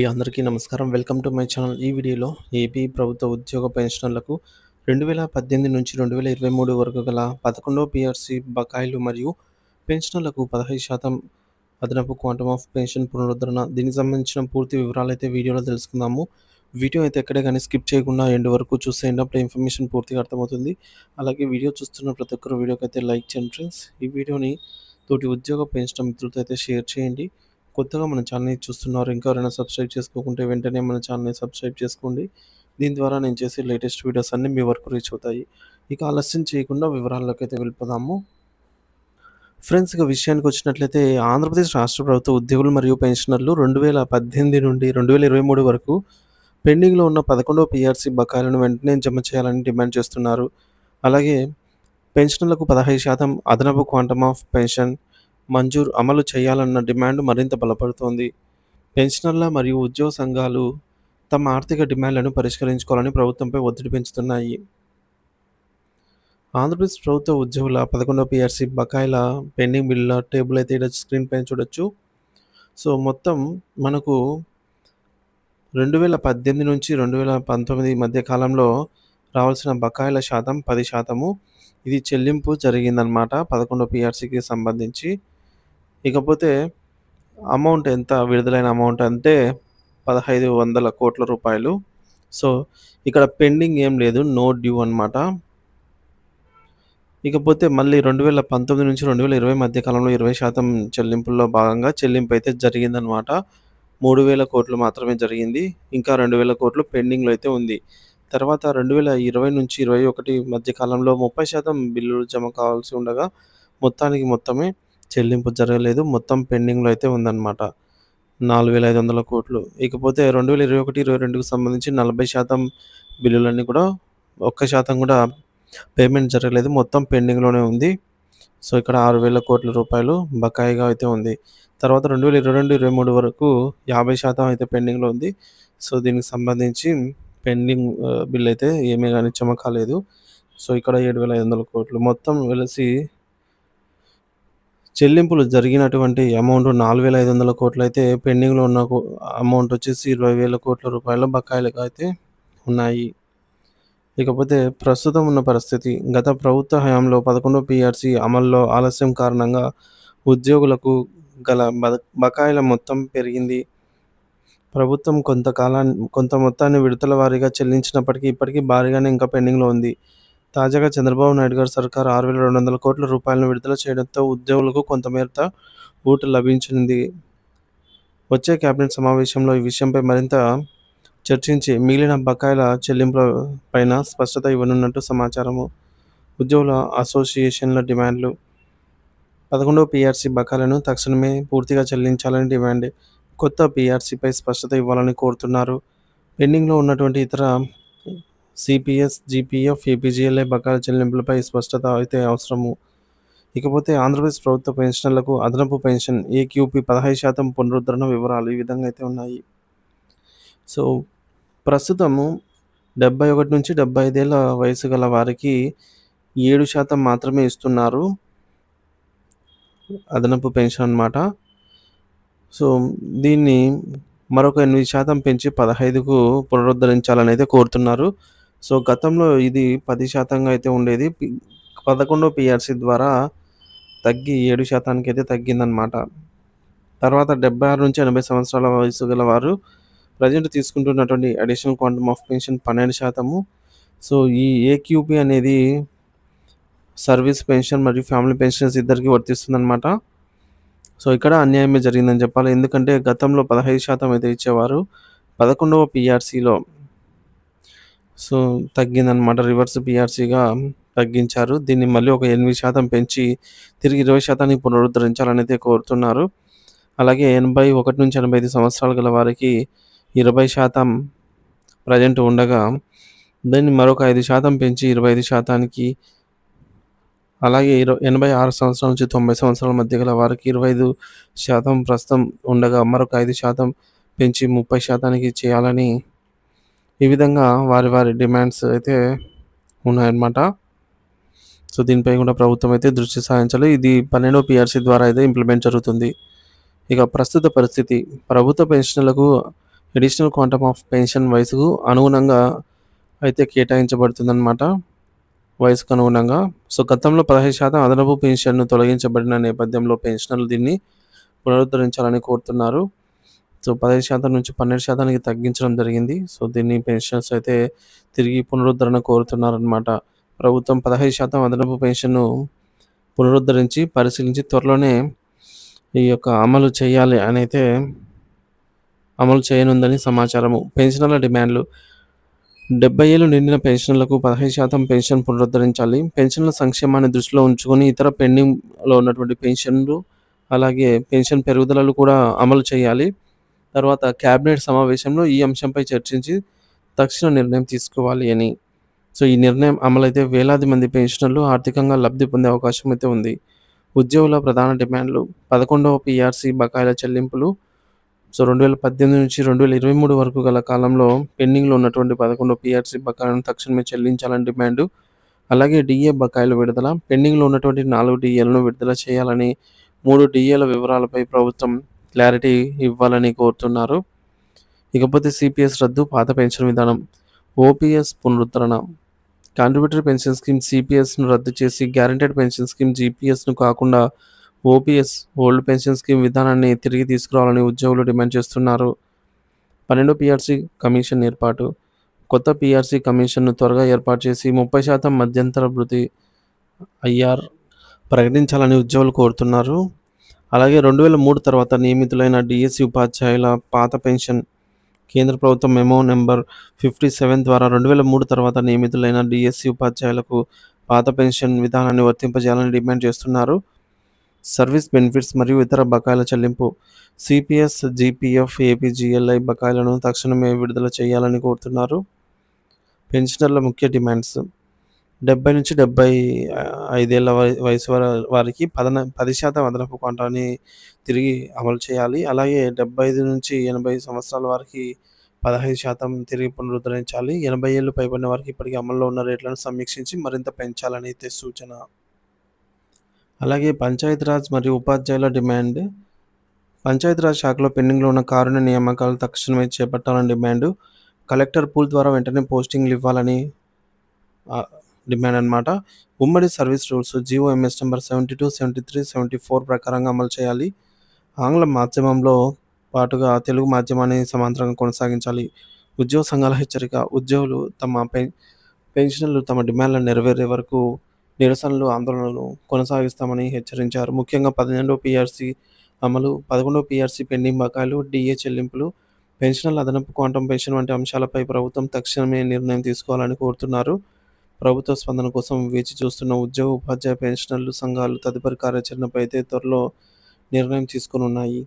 అందరికీ నమస్కారం. Welcome to my channel. ఈ వీడియోలో ఏపీ ప్రభుత్వ ఉద్యోగ పెన్షనర్లకు 2018 నుంచి 2023 వరకు గల 11వ పీఆర్సీ బకాయిలు మరియు పెన్షనర్లకు 15% అదనపు క్వాంటమ్ ఆఫ్ పెన్షన్ పునరుద్ధరణ, దీనికి సంబంధించిన పూర్తి వివరాలైతే వీడియోలో తెలుసుకుందాము. వీడియో అయితే ఎక్కడే కానీ స్కిప్ చేయకుండా ఎండ్ వరకు చూసేయండి. అప్పుడు ఇన్ఫర్మేషన్ పూర్తిగా అర్థమవుతుంది. అలాగే వీడియో చూస్తున్న ప్రతి ఒక్కరు వీడియోకి అయితే లైక్ చేయండి ఫ్రెండ్స్. ఈ వీడియోని తోటి ఉద్యోగ పెన్షన్ మిత్రులతో అయితే షేర్ చేయండి. కొత్తగా మన ఛానల్‌ని చూస్తున్నారు, ఇంకా ఎవరైనా సబ్స్క్రైబ్ చేసుకోకుంటే వెంటనే మన ఛానల్‌ని సబ్స్క్రైబ్ చేసుకోండి. దీని ద్వారా నేను చేసే లేటెస్ట్ వీడియోస్ అన్నీ మీ వరకు రీచ్ అవుతాయి. ఇక ఆలస్యం చేయకుండా వివరాల్లోకైతే వెళ్ళిపోదాము. ఫ్రెండ్స్, ఇక విషయానికొచ్చినట్లయితే ఆంధ్రప్రదేశ్ రాష్ట్ర ప్రభుత్వ ఉద్యోగులు మరియు పెన్షనర్లు 2018 నుండి 2023 వరకు పెండింగ్‌లో ఉన్న 11వ పీఆర్సీ బకాయిలను వెంటనే జమ చేయాలని డిమాండ్ చేస్తున్నారు. అలాగే పెన్షనర్లకు 15% అదనపు క్వాంటమ్ ఆఫ్ పెన్షన్ అమలు చేయాలన్న డిమాండ్ మరింత బలపడుతోంది. పెన్షనర్ల మరియు ఉద్యోగ సంఘాలు తమ ఆర్థిక డిమాండ్లను పరిష్కరించుకోవాలని ప్రభుత్వంపై ఒత్తిడి పెంచుతున్నాయి. ఆంధ్రప్రదేశ్ ప్రభుత్వ ఉద్యోగుల 11వ పీఆర్సీ బకాయిల పెండింగ్ బిల్లుల టేబుల్ అయితే ఇక్కడ స్క్రీన్ పైన చూడొచ్చు. సో మొత్తం మనకు 2018 నుంచి 2019 మధ్య కాలంలో రావాల్సిన బకాయిల శాతం 10%. ఇది చెల్లింపు జరిగిందనమాట 11వ పీఆర్సీకి సంబంధించి. ఇకపోతే అమౌంట్ ఎంత విడుదలైన అమౌంట్ అంటే 1,500 కోట్ల రూపాయలు. సో ఇక్కడ పెండింగ్ ఏం లేదు, నో డ్యూ అనమాట. ఇకపోతే మళ్ళీ 2019 నుంచి 2020 మధ్య కాలంలో 20% చెల్లింపుల్లో భాగంగా చెల్లింపు అయితే జరిగిందనమాట. 3,000 కోట్లు మాత్రమే జరిగింది. ఇంకా 2,000 కోట్లు పెండింగ్‌లో అయితే ఉంది. తర్వాత 2020 నుంచి 21 మధ్య కాలంలో 30% బిల్లులు జమ కావాల్సి ఉండగా మొత్తానికి మొత్తమే చెల్లింపు జరగలేదు. మొత్తం పెండింగ్‌లో అయితే ఉందన్నమాట. 4,500 కోట్లు. ఇకపోతే 2021, 22కి సంబంధించి 40% బిల్లులన్నీ కూడా 1% కూడా పేమెంట్ జరగలేదు. మొత్తం పెండింగ్‌లోనే ఉంది. సో ఇక్కడ 6,000 కోట్ల రూపాయలు బకాయిగా అయితే ఉంది. తర్వాత 2022, 23 వరకు 50% అయితే పెండింగ్‌లో ఉంది. సో దీనికి సంబంధించి పెండింగ్ బిల్ అయితే ఏమీ గాని జమ కాలేదు. సో ఇక్కడ 7,500 కోట్లు మొత్తం వెలిసి చెల్లింపులు జరిగినటువంటి అమౌంట్ 4,500 కోట్లయితే పెండింగ్‌లో ఉన్న అమౌంట్ వచ్చేసి 20,000 కోట్ల రూపాయల బకాయిలుగా అయితే ఉన్నాయి. ఇకపోతే ప్రస్తుతం ఉన్న పరిస్థితి, గత ప్రభుత్వ హయాంలో 11వ పీఆర్సీ అమల్లో ఆలస్యం కారణంగా ఉద్యోగులకు గల బకాయిల మొత్తం పెరిగింది. ప్రభుత్వం కొంత మొత్తాన్ని విడతల వారీగా చెల్లించినప్పటికీ ఇప్పటికీ భారీగానే ఇంకా పెండింగ్‌లో ఉంది. తాజాగా చంద్రబాబు నాయుడు గారి సర్కారు 6,200 కోట్ల రూపాయలను విడుదల చేయడంతో ఉద్యోగులకు కొంతమేర ఊరట లభించింది. వచ్చే కేబినెట్ సమావేశంలో ఈ విషయంపై మరింత చర్చించి మిగిలిన బకాయిల చెల్లింపుల పైన స్పష్టత ఇవ్వనున్నట్టు సమాచారము. ఉద్యోగుల అసోసియేషన్ల డిమాండ్లు: 11వ పీఆర్సీ బకాయిలను తక్షణమే పూర్తిగా చెల్లించాలని డిమాండ్. కొత్త పీఆర్సీపై స్పష్టత ఇవ్వాలని కోరుతున్నారు. పెండింగ్‌లో ఉన్నటువంటి ఇతర సిపిఎస్, జీపీఎఫ్, ఏపీజీఎల్ఐ బకాయిల చెల్లింపులపై స్పష్టత అయితే అవసరము. ఇకపోతే ఆంధ్రప్రదేశ్ ప్రభుత్వ పెన్షనర్లకు అదనపు పెన్షన్ ఏక్యూపీ 15% పునరుద్ధరణ వివరాలు ఈ విధంగా అయితే ఉన్నాయి. సో ప్రస్తుతము 71 నుంచి 75 ఏళ్ల వయసు గల వారికి 7% మాత్రమే ఇస్తున్నారు అదనపు పెన్షన్ అనమాట. సో దీన్ని మరొక 8% పెంచి 15కు పునరుద్ధరించాలని అయితే కోరుతున్నారు. సో గతంలో ఇది 10%గా అయితే ఉండేది. 11వ పీఆర్సీ ద్వారా తగ్గి 7%కి అయితే తగ్గిందనమాట. తర్వాత 76 నుంచి 80 సంవత్సరాల వయసు గల వారు ప్రజెంట్ తీసుకుంటున్నటువంటి additional quantum of pension 12%. So ఈ ఏక్యూపీ అనేది సర్వీస్ పెన్షన్ మరియు ఫ్యామిలీ పెన్షన్స్ ఇద్దరికీ వర్తిస్తుందనమాట. సో ఇక్కడ అన్యాయమే జరిగిందని చెప్పాలి. ఎందుకంటే గతంలో 15% అయితే ఇచ్చేవారు. 11వ పీఆర్సీలో సో తగ్గిందనమాట. రివర్స్ పీఆర్సీగా తగ్గించారు. దీన్ని మళ్ళీ ఒక 8% పెంచి తిరిగి 20%కి పునరుద్ధరించాలని అయితే కోరుతున్నారు. అలాగే 81 నుంచి 85 సంవత్సరాలు గల వారికి 20% ప్రజెంట్ ఉండగా దాన్ని మరొక 5% పెంచి 25%కి, అలాగే 86 సంవత్సరాల నుంచి 90 సంవత్సరాల మధ్య గల వారికి 25% ప్రస్తుతం ఉండగా మరొక 5% పెంచి 30%కి చేయాలని ఈ విధంగా వారి డిమాండ్స్ అయితే ఉన్నాయన్నమాట. సో దీనిపై కూడా ప్రభుత్వం అయితే దృష్టి సారించాలి. ఇది 12వ పీఆర్సీ ద్వారా అయితే ఇంప్లిమెంట్ జరుగుతుంది. ఇక ప్రస్తుత పరిస్థితి, ప్రభుత్వ పెన్షన్లకు అడిషనల్ క్వాంటమ్ ఆఫ్ పెన్షన్ వయసుకు అనుగుణంగా అయితే కేటాయించబడుతుందన్నమాట. వయసుకు అనుగుణంగా. సో, గతంలో 15% అదనపు పెన్షన్‌ను తొలగించబడిన నేపథ్యంలో పెన్షనర్లు దీన్ని పునరుద్ధరించాలని కోరుతున్నారు. సో, 15% నుంచి 12%కి తగ్గించడం జరిగింది. సో, దీన్ని పెన్షనర్స్ అయితే తిరిగి పునరుద్ధరణ కోరుతున్నారనమాట. ప్రభుత్వం 15% అదనపు పెన్షన్‌ను పునరుద్ధరించి, పరిశీలించి త్వరలోనే ఈ యొక్క అమలు చేయనుందని సమాచారము. పెన్షనర్ల డిమాండ్‌లు 70 ఏళ్లు నిండిన పెన్షనర్లకు 15% పెన్షన్ పునరుద్ధరించాలి. పెన్షనర్ల సంక్షేమాన్ని దృష్టిలో ఉంచుకొని ఇతర పెండింగ్‌లో ఉన్నటువంటి పెన్షన్లు, అలాగే పెన్షన్ పెరుగుదలలు కూడా అమలు చేయాలి. తర్వాత క్యాబినెట్ సమావేశంలో ఈ అంశంపై చర్చించి తక్షణ నిర్ణయం తీసుకోవాలి అని. సో, ఈ నిర్ణయం అమలైతే వేలాది మంది పెన్షనర్లు ఆర్థికంగా లబ్ధి పొందే అవకాశం అయితే ఉంది. ఉద్యోగుల ప్రధాన డిమాండ్లు 11వ పీఆర్సీ బకాయిల చెల్లింపులు. సో, 2018 నుంచి 2023 వరకు గల కాలంలో పెండింగ్‌లో ఉన్నటువంటి 11 పీఆర్సీ బకాయిలను తక్షణమే చెల్లించాలని డిమాండు. అలాగే డీఏ బకాయిల విడుదల. పెండింగ్‌లో ఉన్నటువంటి 4 డీఏలను విడుదల చేయాలని, 3 డీఏల వివరాలపై ప్రభుత్వం క్లారిటీ ఇవ్వాలని కోరుతున్నారు. ఇకపోతే సీపీఎస్ రద్దు, పాత పెన్షన్ విధానం. ఓపీఎస్ పునరుద్ధరణ. కాంట్రిబ్యూటరీ పెన్షన్ స్కీమ్ సీపీఎస్‌ను రద్దు చేసి గ్యారంటీడ్ పెన్షన్ స్కీమ్ జీపీఎస్‌ను కాకుండా ఓపీఎస్ ఓల్డ్ పెన్షన్ స్కీమ్ విధానాన్ని తిరిగి తీసుకురావాలని ఉద్యోగులు డిమాండ్ చేస్తున్నారు. 12 పీఆర్సీ కమిషన్ ఏర్పాటు. కొత్త పీఆర్సీ కమిషన్‌ను త్వరగా ఏర్పాటు చేసి 30% మధ్యంతర భృతి ఐఆర్ ప్రకటించాలని ఉద్యోగులు కోరుతున్నారు. అలాగే 2003 తర్వాత నియమితులైన డీఎస్సీ ఉపాధ్యాయుల పాత పెన్షన్ కేంద్ర ప్రభుత్వం మెమో నంబర్ 57 ద్వారా 2003 తర్వాత నియమితులైన డీఎస్సీ ఉపాధ్యాయులకు పాత పెన్షన్ విధానాన్ని వర్తింపజేయాలని డిమాండ్ చేస్తున్నారు. సర్వీస్ బెనిఫిట్స్ మరియు ఇతర బకాయిల చెల్లింపు. సీపీఎస్, జీపీఎఫ్, ఏపీజీఎల్ఐ బకాయిలను తక్షణమే విడుదల చేయాలని కోరుతున్నారు. పెన్షనర్ల ముఖ్య డిమాండ్స్ 70 నుంచి 75 ఏళ్ల వయసు వారికి 10% అదనపు క్వాటాని తిరిగి అమలు చేయాలి. అలాగే 75 నుంచి 80 సంవత్సరాల వారికి 15% తిరిగి పునరుద్ధరించాలి. 80 ఏళ్లు పైబడిన వారికి ఇప్పటికే అమల్లో ఉన్న రేట్లను సమీక్షించి మరింత పెంచాలని అయితే సూచన. అలాగే పంచాయతీరాజ్ మరియు ఉపాధ్యాయుల డిమాండ్. పంచాయతీరాజ్ శాఖలో పెండింగ్‌లో ఉన్న కారుణ్య నియామకాలు తక్షణమే చేపట్టాలని డిమాండు. కలెక్టర్ పూల్ ద్వారా వెంటనే పోస్టింగ్‌లు ఇవ్వాలని డిమాండ్ అన్నమాట. ఉమ్మడి సర్వీస్ రూల్స్ జీఓఎంఎస్ నంబర్ 72, 73, 74 ప్రకారంగా అమలు చేయాలి. ఆంగ్ల మాధ్యమంలో పాటుగా తెలుగు మాధ్యమాన్ని సమాంతరంగా కొనసాగించాలి. ఉద్యోగ సంఘాల హెచ్చరిక. ఉద్యోగులు తమ పెన్షనర్లు తమ డిమాండ్లను నెరవేరే వరకు నిరసనలు, ఆందోళనలు కొనసాగిస్తామని హెచ్చరించారు. ముఖ్యంగా 12వ పీఆర్సీ అమలు, 11వ పీఆర్సీ పెండింగ్ బకాయిలు, డీఏ చెల్లింపులు, పెన్షనర్ల అదనపు క్వాంటమ్ పెన్షన్ వంటి అంశాలపై ప్రభుత్వం తక్షణమే నిర్ణయం తీసుకోవాలని కోరుతున్నారు. ప్రభుత్వ స్పందన కోసం వేచి చూస్తున్న ఉద్యోగ, ఉపాధ్యాయ పెన్షనర్లు సంఘాలు తదుపరి కార్యాచరణపై అయితే త్వరలో నిర్ణయం తీసుకోనున్నాయి.